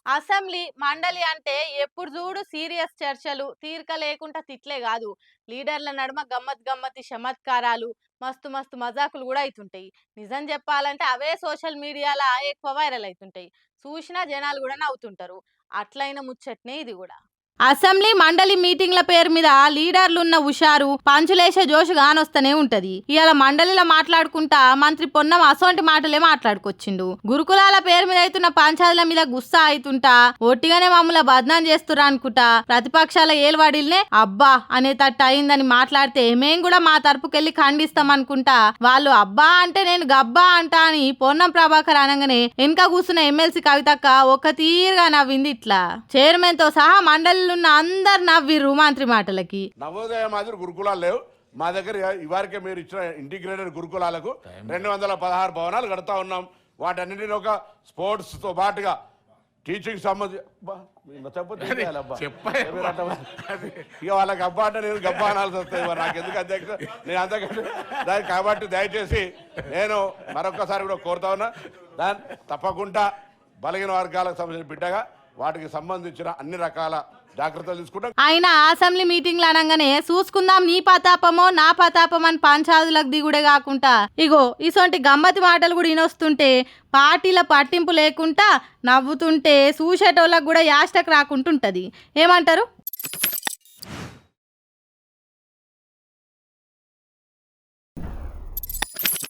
Assembly, మండలి అంటే ఎప్పుడు జూడు సీరియస్ చర్చలు, తీరిక లేకుండా తిట్లే గాదు. లీడర్ల నడుమ గమ్మత్ చమత్కారాలు, మస్తు మస్తు మజాకులు గూడా అయితుంటాయి. నిజం జెప్పాలంటే అవే సోషల్ మీడియాల ఎక్కువ వైరల్ అయితుంటాయి. చూషినా జనాలు గూడా నవ్వుతుంటారు. అట్లైన ముచ్చట్నే ఇది గూడా. అసెంబ్లీ మండలి మీటింగ్ల పేరు మీద లీడర్లున్న హుషారు పంచులేసే జోషు గానొస్తనే ఉంటది. ఇవాళ మండలిలో మాట్లాడుకుంటా మంత్రి పొన్నం అసోంటి మాటలే మాట్లాడుకొచ్చిండు. గురుకులాల పేరు మీద అవుతున్న పంచాయతీల మీద గుస్సా అయితుంటా ఒట్టిగానే మమ్మల్ని బద్నాం చేస్తురా అనుకుంటా ప్రతిపక్షాల ఏలువాడిల్నే అబ్బా అనేటట్టు అయిందని మాట్లాడితే మేం కూడా మా తరపుకెళ్లి ఖండిస్తాం అనుకుంటా వాళ్ళు అబ్బా అంటే నేను గబ్బా అంటా అని పొన్నం ప్రభాకర్ అనగానే వెనక కూర్చున్న ఎమ్మెల్సీ కవితక్క ఒక తీరుగా నవ్వింది. ఇట్లా చైర్మన్ తో సహా మండలి అందరు నవ్విర్రు మంత్రి మాటలకి. నవోదయ మాదిరి గురుకులాలు లేవు మా దగ్గర. ఇవారికే మీరు ఇచ్చిన ఇంటిగ్రేటెడ్ గురుకులాలకు 216 భవనాలు కడతా ఉన్నాం. వాటన్నిటిని ఒక స్పోర్ట్స్ తో పాటుగా టీచింగ్ సంబంధించి ఇక వాళ్ళకి అబ్బా అంటే నేను గబ్బా అనాల్సి వస్తాయి. నాకు ఎందుకు అధ్యక్ష నేను అంతకంటే దానికి కాబట్టి దయచేసి నేను మరొకసారి కూడా కోరుతా ఉన్నా దాన్ని తప్పకుండా బలహీన వర్గాలకు సంబంధించిన బిడ్డగా వాటికి సంబంధించిన అన్ని రకాల జాగ్రత్తలు తీసుకుంటాం. ఆయన అసెంబ్లీ మీటింగ్లు అనగానే చూసుకుందాం నీ పతాపమో నా పతాపం అని పంచాదులకు దిగుడే కాకుండా ఇగో ఇసొంటి గమ్మతి మాటలు కూడా వినొస్తుంటే పార్టీల పట్టింపు లేకుండా నవ్వుతుంటే చూసేటోళ్ళకు కూడా యాస్టకు రాకుంటుంటది. ఏమంటారు?